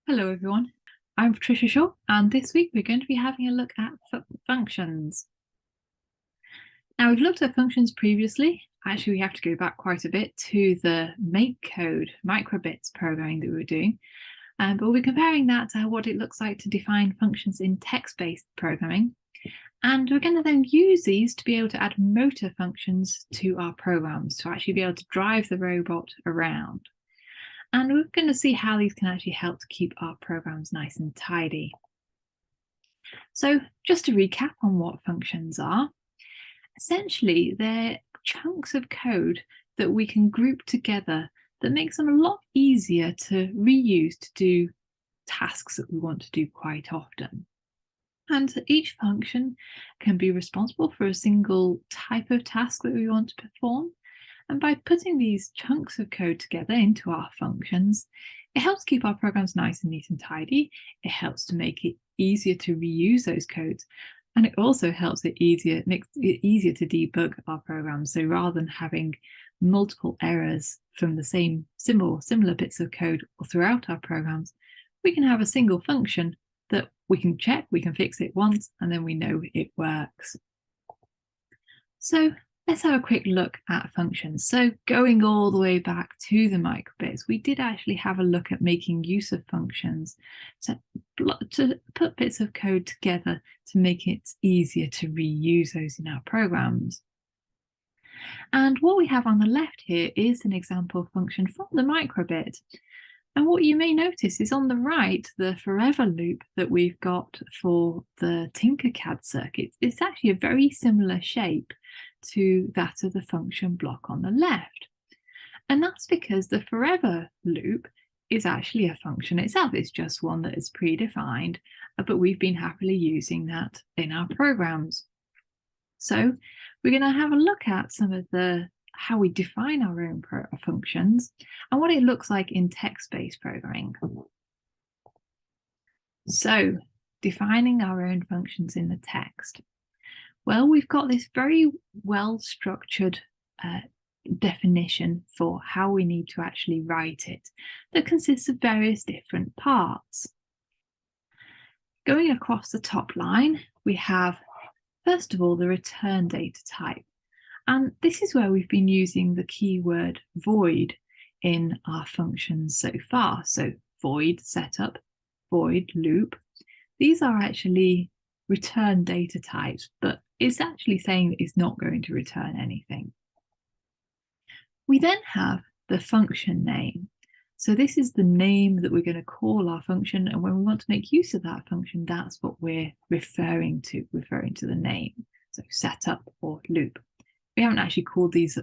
Hello everyone, I'm Patricia Shaw and this week we're going to be having a look at functions. Now we've looked at functions previously. Actually, we have to go back quite a bit to the make code microbits programming that we were doing, but we'll be comparing that to what it looks like to define functions in text-based programming. And we're going to then use these to be able to add motor functions to our programs to actually be able to drive the robot around. And we're going to see how these can actually help to keep our programs nice and tidy. So just to recap on what functions are, essentially they're chunks of code that we can group together that makes them a lot easier to reuse to do tasks that we want to do quite often. And each function can be responsible for a single type of task that we want to perform. And by putting these chunks of code together into our functions, it helps keep our programs nice and neat and tidy. It helps to make it easier to reuse those codes. And it also helps makes it easier to debug our programs. So rather than having multiple errors from the same similar bits of code throughout our programs, we can have a single function that we can check, we can fix it once, and then we know it works. So let's have a quick look at functions. So going all the way back to the microbits, we did actually have a look at making use of functions to put bits of code together to make it easier to reuse those in our programs. And what we have on the left here is an example function from the microbit. And what you may notice is on the right, the forever loop that we've got for the Tinkercad circuit is actually a very similar shape to that of the function block on the left. And that's because the forever loop is actually a function itself. It's just one that is predefined, but we've been happily using that in our programs. So we're going to have a look at some of how we define our own functions and what it looks like in text-based programming. So defining our own functions in the text. Well, we've got this very well-structured definition for how we need to actually write it that consists of various different parts. Going across the top line, we have, first of all, the return data type. And this is where we've been using the keyword void in our functions so far. So void setup, void loop. These are actually return data types, but it's actually saying that it's not going to return anything. We then have the function name. So this is the name that we're going to call our function. And when we want to make use of that function, that's what we're referring to the name. So setup or loop. We haven't actually called these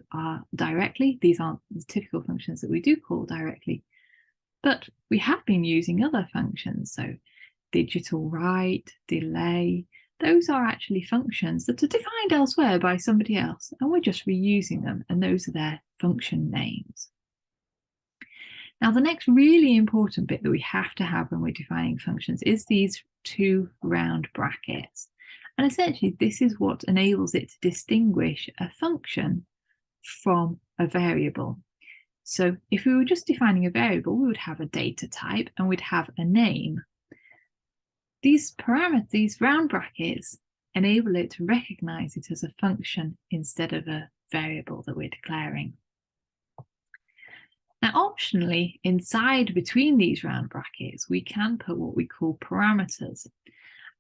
directly. These aren't the typical functions that we do call directly, but we have been using other functions. So digital write, delay, those are actually functions that are defined elsewhere by somebody else, and we're just reusing them, and those are their function names. Now, the next really important bit that we have to have when we're defining functions is these two round brackets. And essentially, this is what enables it to distinguish a function from a variable. So if we were just defining a variable, we would have a data type and we'd have a name. These round brackets, enable it to recognize it as a function instead of a variable that we're declaring. Now, optionally, inside between these round brackets, we can put what we call parameters.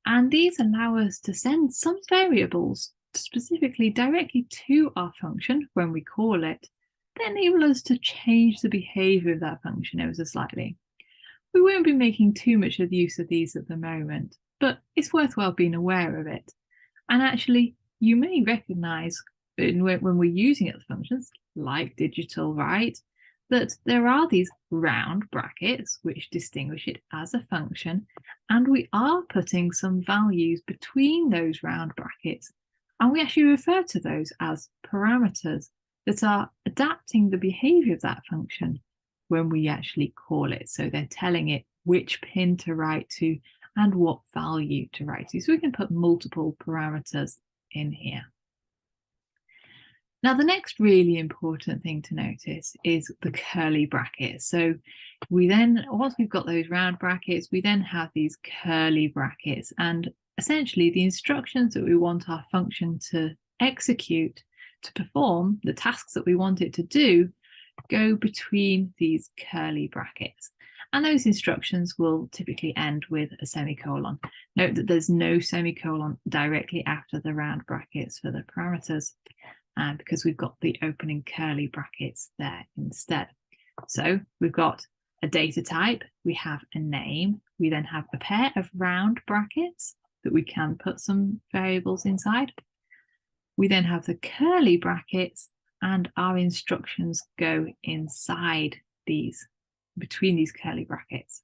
And these allow us to send some variables specifically directly to our function when we call it. They enable us to change the behavior of that function ever so slightly. We won't be making too much of the use of these at the moment, but it's worthwhile being aware of it. And actually, you may recognize when we're using other functions, like digital write, that there are these round brackets which distinguish it as a function, and we are putting some values between those round brackets, and we actually refer to those as parameters that are adapting the behavior of that function when we actually call it. So they're telling it which pin to write to and what value to write to. So we can put multiple parameters in here. Now, the next really important thing to notice is the curly brackets. So we then, once we've got those round brackets, we then have these curly brackets. And essentially the instructions that we want our function to execute, to perform the tasks that we want it to do, go between these curly brackets. And those instructions will typically end with a semicolon. Note that there's no semicolon directly after the round brackets for the parameters, because we've got the opening curly brackets there instead. So we've got a data type, we have a name, we then have a pair of round brackets that we can put some variables inside. We then have the curly brackets, and our instructions go inside these, between these curly brackets.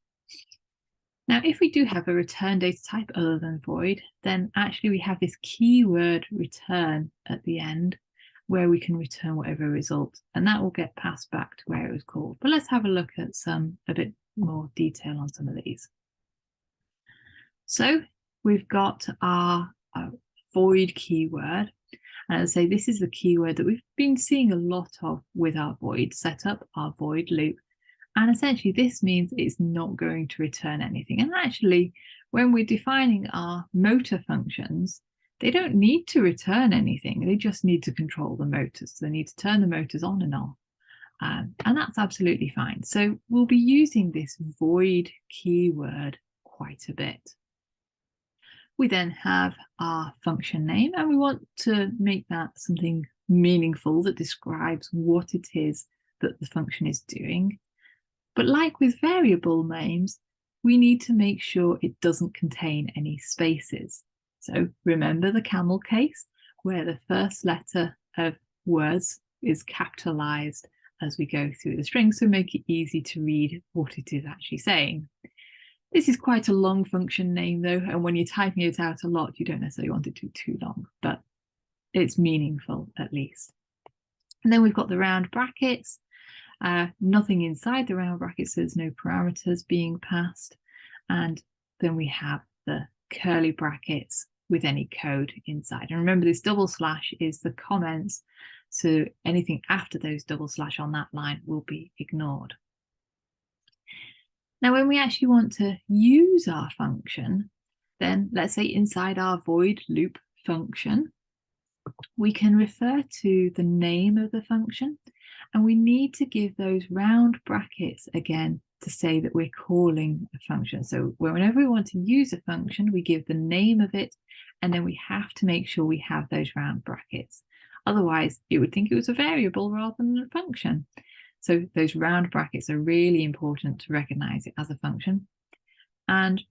Now, if we do have a return data type other than void, then actually we have this keyword return at the end, where we can return whatever result, and that will get passed back to where it was called. But let's have a look at a bit more detail on some of these. So we've got our void keyword. And as I say, this is the keyword that we've been seeing a lot of with our void setup, our void loop. And essentially this means it's not going to return anything. And actually, when we're defining our motor functions, they don't need to return anything. They just need to control the motors. So they need to turn the motors on and off. And that's absolutely fine. So we'll be using this void keyword quite a bit. We then have our function name, and we want to make that something meaningful that describes what it is that the function is doing. But like with variable names, we need to make sure it doesn't contain any spaces. So remember the camel case, where the first letter of words is capitalized as we go through the string, so make it easy to read what it is actually saying. This is quite a long function name though, and when you're typing it out a lot, you don't necessarily want it to be too long, but it's meaningful at least. And then we've got the round brackets. Nothing inside the round brackets, so there's no parameters being passed. And then we have the curly brackets with any code inside. And remember, this double slash is the comments, so anything after those double slash on that line will be ignored. Now, when we actually want to use our function, then let's say inside our void loop function, we can refer to the name of the function, and we need to give those round brackets again to say that we're calling a function. So whenever we want to use a function, we give the name of it, and then we have to make sure we have those round brackets. Otherwise, it would think it was a variable rather than a function. So those round brackets are really important to recognize it as a function. And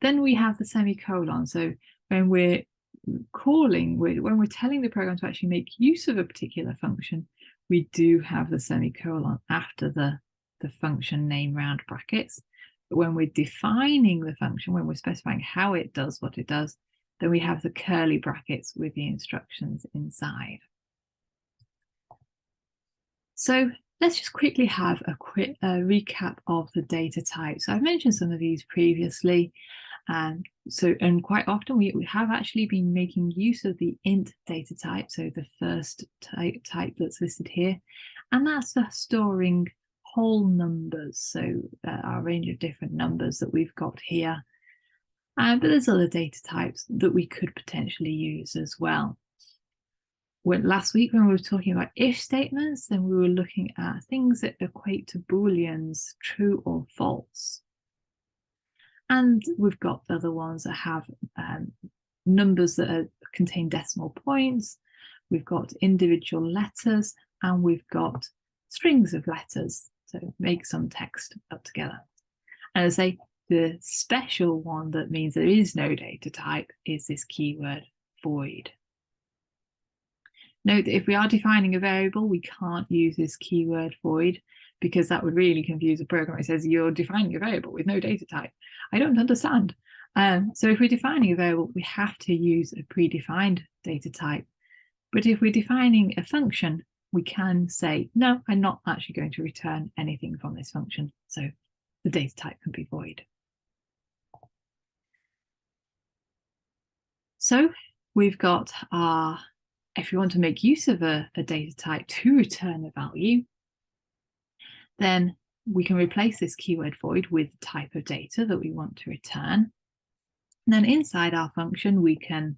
then we have the semicolon. So when we're calling, when we're telling the program to actually make use of a particular function, we do have the semicolon after the function name round brackets. But when we're defining the function, when we're specifying how it does what it does, then we have the curly brackets with the instructions inside. So let's just quickly have a quick recap of the data types. I've mentioned some of these previously. And quite often we have actually been making use of the int data type, so the first type that's listed here, and that's storing whole numbers, so our range of different numbers that we've got here. But there's other data types that we could potentially use as well. Last week when we were talking about if statements, then we were looking at things that equate to booleans, true or false. And we've got other ones that have numbers that contain decimal points. We've got individual letters, and we've got strings of letters to make some text up together. And as I say, the special one that means there is no data type is this keyword void. Note that if we are defining a variable, we can't use this keyword void, because that would really confuse a program. It says you're defining a variable with no data type. I don't understand. So if we're defining a variable, we have to use a predefined data type. But if we're defining a function, we can say, no, I'm not actually going to return anything from this function. So the data type can be void. So we've got our if you want to make use of a data type to return a value, then we can replace this keyword void with the type of data that we want to return. And then inside our function, we can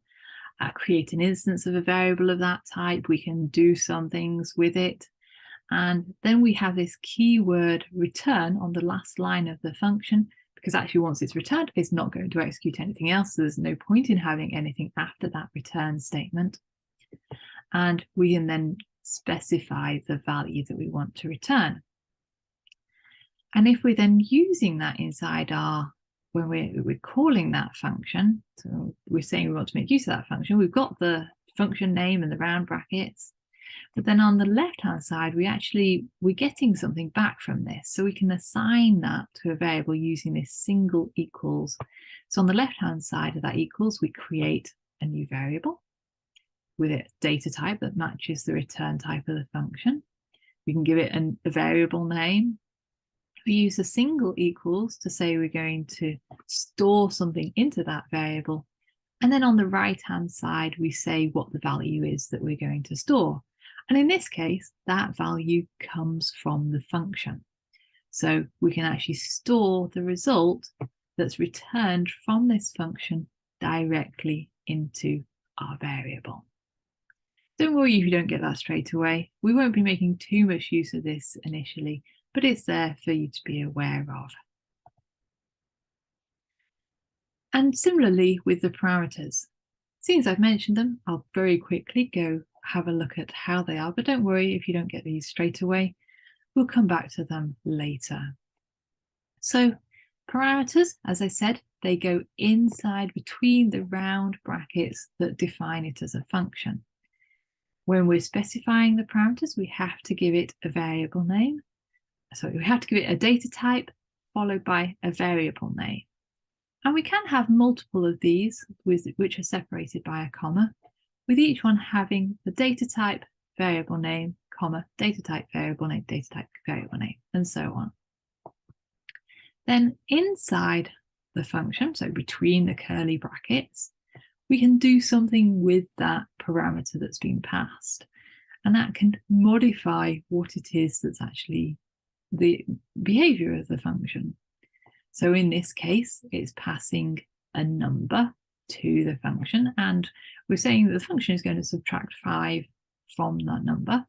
create an instance of a variable of that type. We can do some things with it. And then we have this keyword return on the last line of the function, because actually once it's returned, it's not going to execute anything else. So there's no point in having anything after that return statement. And we can then specify the value that we want to return. And if we're then using that inside when we're calling that function, so we're saying we want to make use of that function, we've got the function name and the round brackets, but then on the left-hand side, we're getting something back from this. So we can assign that to a variable using this single equals. So on the left-hand side of that equals, we create a new variable with a data type that matches the return type of the function. We can give it a variable name. We use a single equals to say we're going to store something into that variable. And then on the right-hand side, we say what the value is that we're going to store. And in this case, that value comes from the function. So we can actually store the result that's returned from this function directly into our variable. Don't worry if you don't get that straight away. We won't be making too much use of this initially, but it's there for you to be aware of. And similarly with the parameters. Since I've mentioned them, I'll very quickly go have a look at how they are, but don't worry if you don't get these straight away. We'll come back to them later. So parameters, as I said, they go inside between the round brackets that define it as a function. When we're specifying the parameters, we have to give it a variable name. So we have to give it a data type followed by a variable name. And we can have multiple of these which are separated by a comma, with each one having the data type, variable name, comma, data type, variable name, data type, variable name, and so on. Then inside the function, so between the curly brackets, we can do something with that parameter that's been passed. And that can modify what it is that's actually the behavior of the function. So in this case, it's passing a number to the function, and we're saying that the function is going to subtract 5 from that number.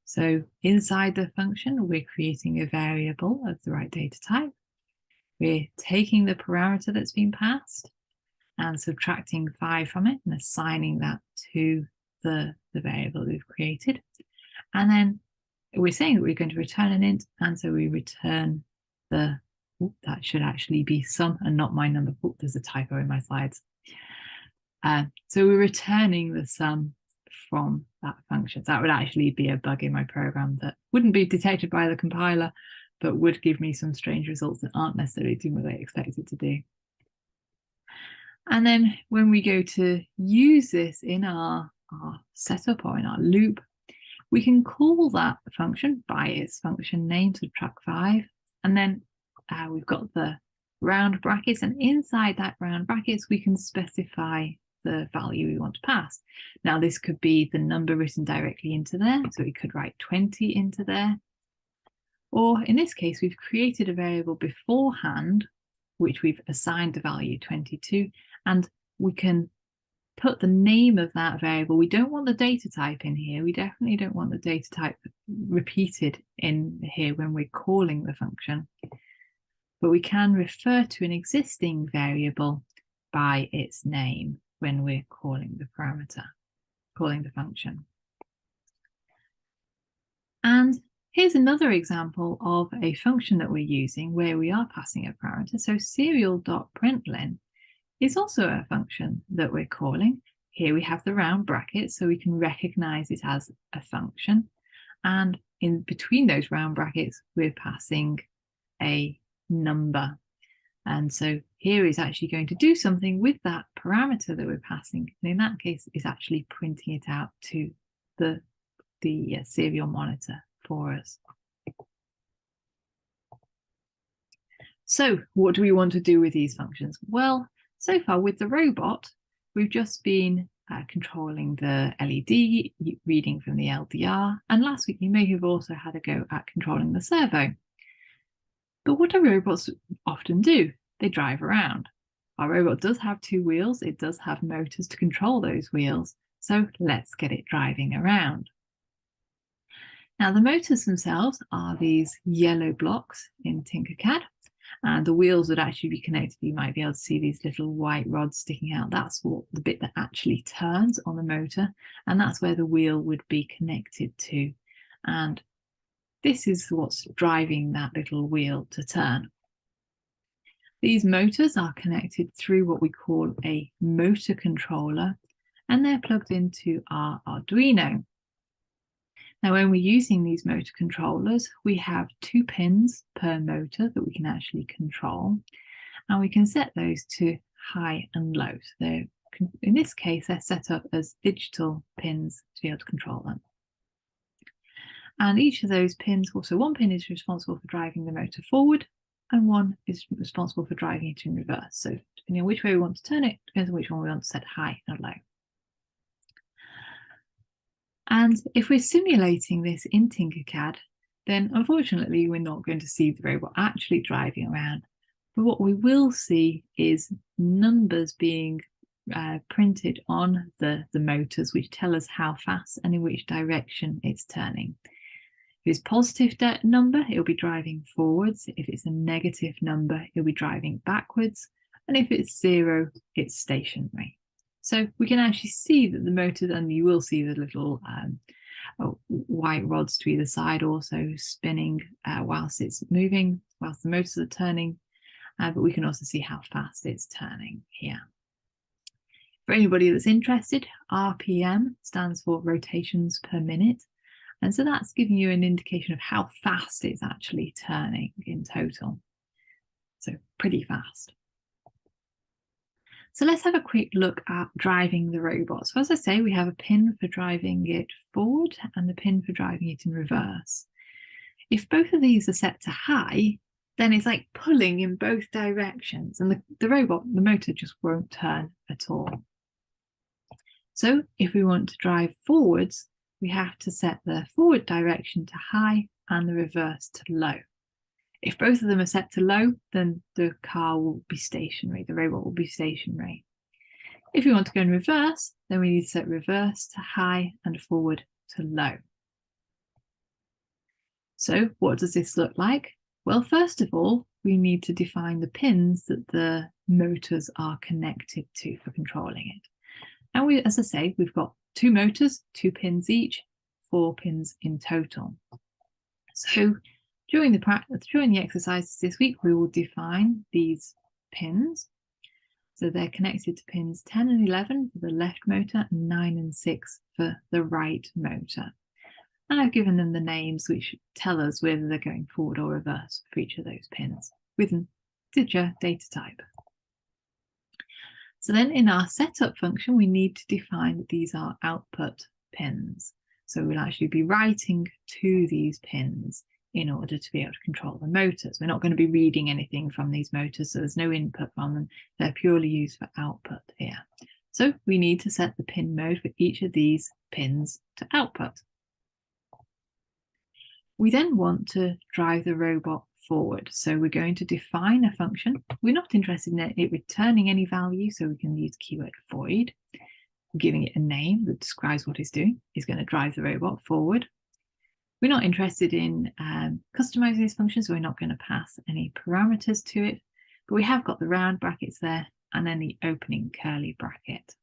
So inside the function, we're creating a variable of the right data type. We're taking the parameter that's been passed and subtracting 5 from it and assigning that to the variable we've created. And then we're saying that we're going to return an int, and so we return that should actually be sum and not my number. There's a typo in my slides. So we're returning the sum from that function. So that would actually be a bug in my program that wouldn't be detected by the compiler, but would give me some strange results that aren't necessarily doing what I expect it to do. And then when we go to use this in our setup or in our loop, we can call that function by its function name, subtract 5, and then we've got the round brackets, and inside that round brackets we can specify the value we want to pass. Now this could be the number written directly into there, so we could write 20 into there, or in this case we've created a variable beforehand which we've assigned the value 22, and we can put the name of that variable. We don't want the data type in here. We definitely don't want the data type repeated in here when we're calling the function. But we can refer to an existing variable by its name when we're calling the parameter, calling the function. And here's another example of a function that we're using where we are passing a parameter. So serial.println is also a function that we're calling. Here we have the round brackets, so we can recognize it as a function. And in between those round brackets, we're passing a number. And so here is actually going to do something with that parameter that we're passing. And in that case, it's actually printing it out to the serial monitor for us. So what do we want to do with these functions? Well, so far with the robot, we've just been controlling the LED, reading from the LDR, and last week you may have also had a go at controlling the servo. But what do robots often do? They drive around. Our robot does have 2 wheels, it does have motors to control those wheels, so let's get it driving around. Now the motors themselves are these yellow blocks in Tinkercad, and the wheels would actually be connected. You might be able to see these little white rods sticking out. That's the bit that actually turns on the motor, and that's where the wheel would be connected to. And this is what's driving that little wheel to turn. These motors are connected through what we call a motor controller, and they're plugged into our Arduino. Now, when we're using these motor controllers, we have 2 pins per motor that we can actually control, and we can set those to high and low. So in this case, they're set up as digital pins to be able to control them. And each of those pins, also one pin is responsible for driving the motor forward, and one is responsible for driving it in reverse. So depending on which way we want to turn it, depends on which one we want to set high and low. And if we're simulating this in Tinkercad, then unfortunately we're not going to see the robot actually driving around. But what we will see is numbers being printed on the motors, which tell us how fast and in which direction it's turning. If it's a positive number, it'll be driving forwards. If it's a negative number, it'll be driving backwards. And if it's 0, it's stationary. So we can actually see that the motor, and you will see the little white rods to either side also spinning whilst it's moving, whilst the motors are turning. But we can also see how fast it's turning here. For anybody that's interested, RPM stands for rotations per minute. And so that's giving you an indication of how fast it's actually turning in total. So pretty fast. So let's have a quick look at driving the robot. So as I say, we have a pin for driving it forward and a pin for driving it in reverse. If both of these are set to high, then it's like pulling in both directions, and the motor just won't turn at all. So if we want to drive forwards, we have to set the forward direction to high and the reverse to low. If both of them are set to low, then the car will be stationary, the robot will be stationary. If we want to go in reverse, then we need to set reverse to high and forward to low. So what does this look like? Well, first of all, we need to define the pins that the motors are connected to for controlling it. And as I say, we've got 2 motors, 2 pins each, 4 pins in total. So during the exercises this week, we will define these pins. So they're connected to pins 10 and 11 for the left motor and 9 and 6 for the right motor. And I've given them the names which tell us whether they're going forward or reverse for each of those pins with an integer data type. So then in our setup function, we need to define that these are output pins. So we'll actually be writing to these pins in order to be able to control the motors. We're not going to be reading anything from these motors, so there's no input from them. They're purely used for output here. So we need to set the pin mode for each of these pins to output. We then want to drive the robot forward. So we're going to define a function. We're not interested in it returning any value, so we can use keyword void. Giving it a name that describes what it's doing is going to drive the robot forward. We're not interested in customizing this function, so we're not going to pass any parameters to it, but we have got the round brackets there and then the opening curly bracket.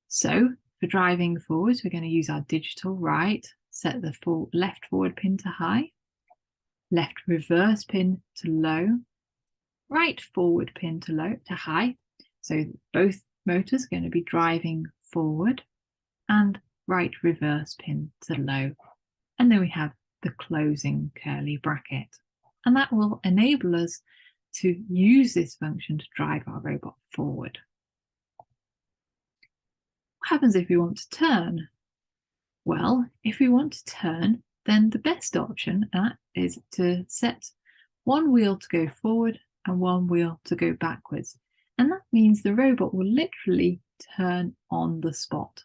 So for driving forwards, we're going to use our digital right, set the full left forward pin to high, left reverse pin to low, right forward pin to low to high. So both motors are going to be driving forward, and right reverse pin to low. And then we have the closing curly bracket. And that will enable us to use this function to drive our robot forward. What happens if we want to turn? Well, if we want to turn, then the best option is to set one wheel to go forward and one wheel to go backwards. And that means the robot will literally turn on the spot.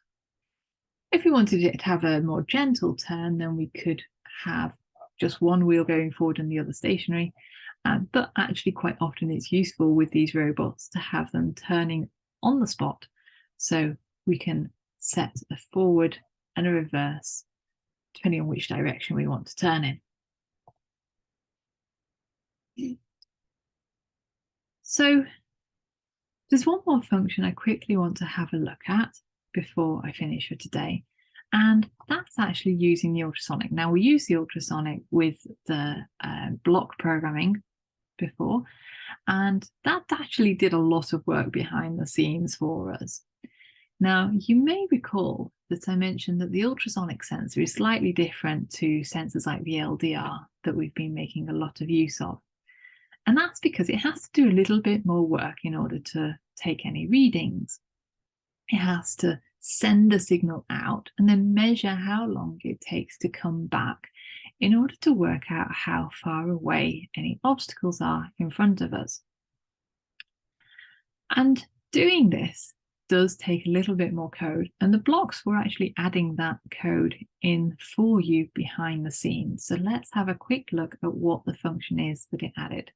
If we wanted it to have a more gentle turn, then we could have just one wheel going forward and the other stationary. But actually quite often it's useful with these robots to have them turning on the spot, so we can set a forward and a reverse depending on which direction we want to turn in. So there's one more function I quickly want to have a look at before I finish for today, and that's actually using the ultrasonic. Now, we use the ultrasonic with the block programming before, and that actually did a lot of work behind the scenes for us. Now, you may recall that I mentioned that the ultrasonic sensor is slightly different to sensors like the LDR that we've been making a lot of use of. And that's because it has to do a little bit more work in order to take any readings. It has to send a signal out and then measure how long it takes to come back in order to work out how far away any obstacles are in front of us. And doing this does take a little bit more code, and the blocks were actually adding that code in for you behind the scenes. So let's have a quick look at what the function is that it added.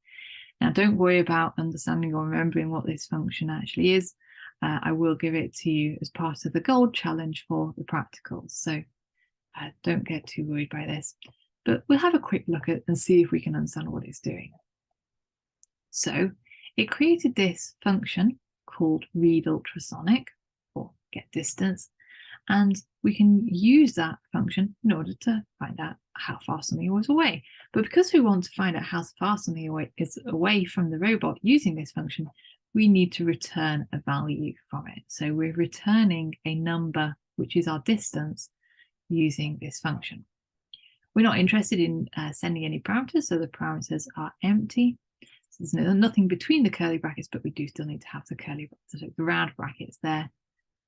Now, don't worry about understanding or remembering what this function actually is. I will give it to you as part of the gold challenge for the practicals, so don't get too worried by this. But we'll have a quick look at and see if we can understand what it's doing. So it created this function called read ultrasonic, or get distance, and we can use that function in order to find out how far something was away. But because we want to find out how far something is away from the robot using this function, we need to return a value from it. So we're returning a number, which is our distance, using this function. We're not interested in sending any parameters, so the parameters are empty. So there's nothing between the curly brackets, but we do still need to have the the round brackets there,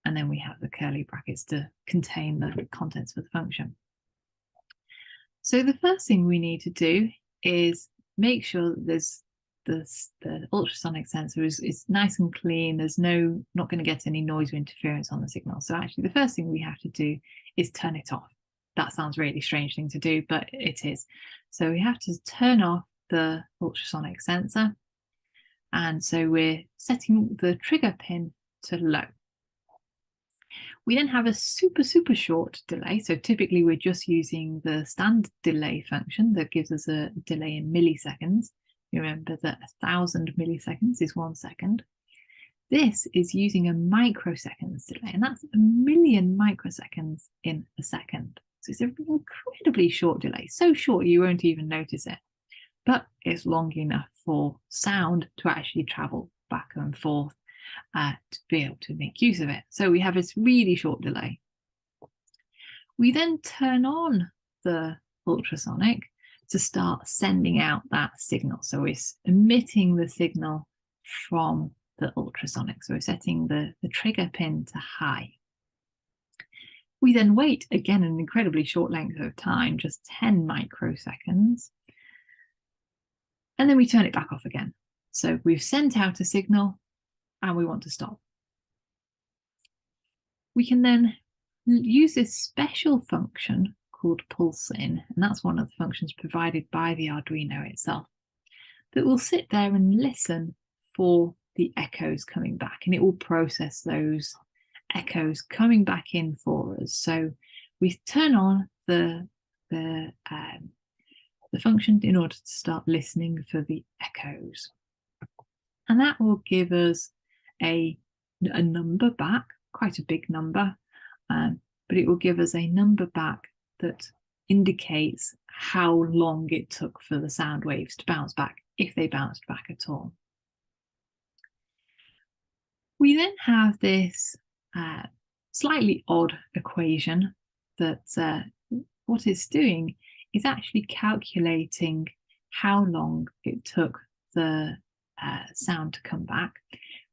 and then we have the curly brackets to contain the contents of the function. So the first thing we need to do is make sure that the ultrasonic sensor is nice and clean. There's not going to get any noise or interference on the signal. So actually the first thing we have to do is turn it off. That sounds a really strange thing to do, but it is. So we have to turn off the ultrasonic sensor. And so we're setting the trigger pin to low. We then have a super short delay. So typically we're just using the standard delay function that gives us a delay in milliseconds. Remember that 1,000 milliseconds is 1 second. This is using a microseconds delay, and that's 1,000,000 microseconds in a second. So it's an incredibly short delay, so short you won't even notice it, but it's long enough for sound to actually travel back and forth to be able to make use of it. So we have this really short delay. We then turn on the ultrasonic to start sending out that signal. So it's emitting the signal from the ultrasonic. So we're setting the trigger pin to high. We then wait, again, an incredibly short length of time, just 10 microseconds. And then we turn it back off again. So we've sent out a signal and we want to stop. We can then use this special function called pulse in, and that's one of the functions provided by the Arduino itself, that will sit there and listen for the echoes coming back, and it will process those echoes coming back in for us. So we turn on the function in order to start listening for the echoes, and that will give us a number back, quite a big number, but it will give us a number back that indicates how long it took for the sound waves to bounce back, if they bounced back at all. We then have this slightly odd equation that what it's doing is actually calculating how long it took the sound to come back,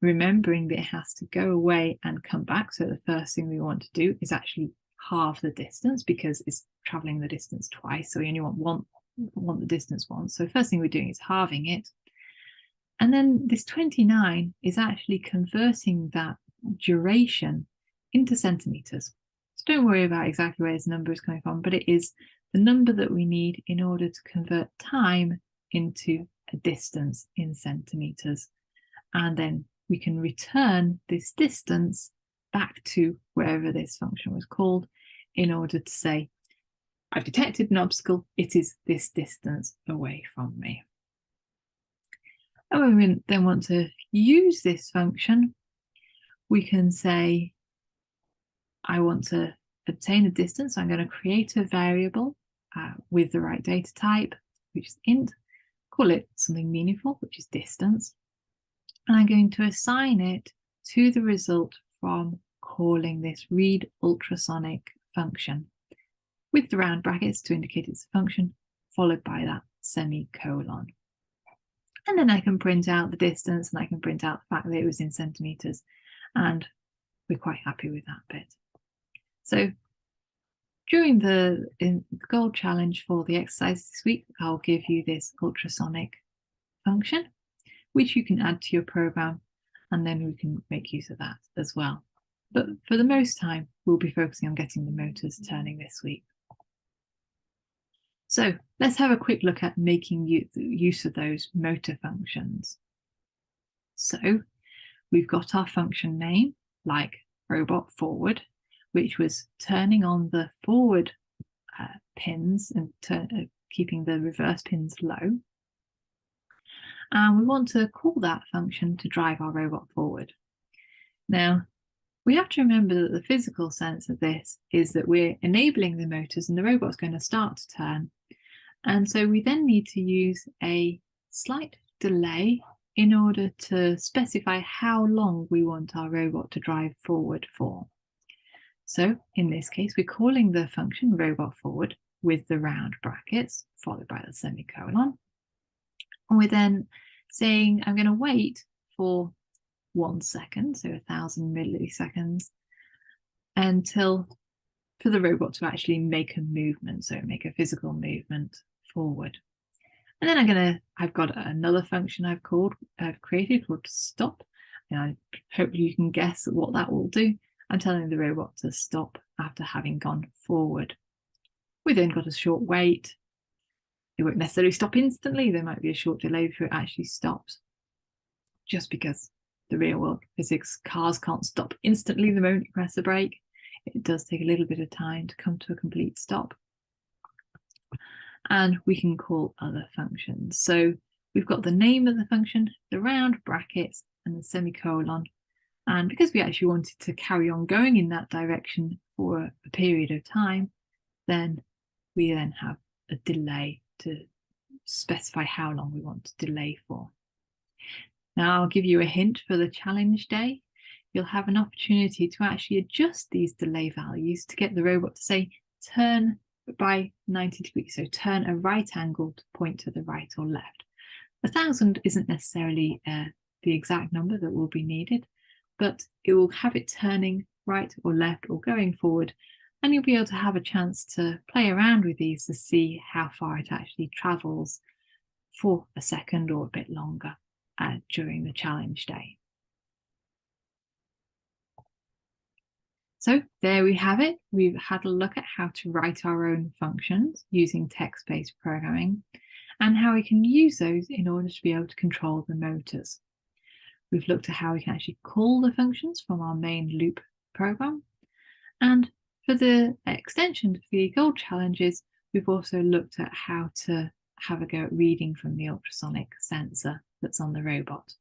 remembering that it has to go away and come back. So the first thing we want to do is actually halve the distance, because it's traveling the distance twice, so we only want the distance once. So first thing we're doing is halving it, and then this 29 is actually converting that duration into centimeters. So don't worry about exactly where this number is coming from, but it is the number that we need in order to convert time into a distance in centimeters. And then we can return this distance back to wherever this function was called in order to say, I've detected an obstacle, it is this distance away from me. And when we then want to use this function, we can say, I want to obtain a distance. I'm going to create a variable with the right data type, which is int, call it something meaningful, which is distance. And I'm going to assign it to the result from calling this read ultrasonic function with the round brackets to indicate it's a function, followed by that semicolon. And then I can print out the distance and I can print out the fact that it was in centimeters. And we're quite happy with that bit. So during the goal challenge for the exercise this week, I'll give you this ultrasonic function, which you can add to your program, and then we can make use of that as well. But for the most time, we'll be focusing on getting the motors turning this week. So let's have a quick look at making use of those motor functions. So we've got our function name, like robot forward, which was turning on the forward pins and keeping the reverse pins low. And we want to call that function to drive our robot forward. Now, we have to remember that the physical sense of this is that we're enabling the motors and the robot's going to start to turn. And so we then need to use a slight delay in order to specify how long we want our robot to drive forward for. So in this case, we're calling the function robot forward with the round brackets, followed by the semicolon. And we're then saying, I'm going to wait for 1 second, so 1,000 milliseconds, for the robot to actually make a movement, so make a physical movement forward. And then I've got another function I've created called stop. And I hope you can guess what that will do. I'm telling the robot to stop after having gone forward. We then got a short wait. It won't necessarily stop instantly. There might be a short delay before it actually stops. Just because the real world physics, cars can't stop instantly the moment you press the brake. It does take a little bit of time to come to a complete stop. And we can call other functions. So we've got the name of the function, the round brackets, and the semicolon. And because we actually wanted to carry on going in that direction for a period of time, then we then have a delay to specify how long we want to delay for. Now I'll give you a hint for the challenge day. You'll have an opportunity to actually adjust these delay values to get the robot to say turn by 90 degrees, so turn a right angle to point to the right or left. 1,000 isn't necessarily the exact number that will be needed, but it will have it turning right or left or going forward, and you'll be able to have a chance to play around with these to see how far it actually travels for a second or a bit longer during the challenge day. So there we have it. We've had a look at how to write our own functions using text-based programming and how we can use those in order to be able to control the motors. We've looked at how we can actually call the functions from our main loop program. And for the extension of the goal challenges, we've also looked at how to have a go at reading from the ultrasonic sensor that's on the robot.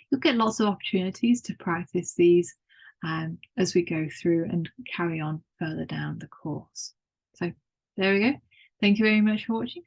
You'll get lots of opportunities to practice these as we go through and carry on further down the course. So there we go. Thank you very much for watching.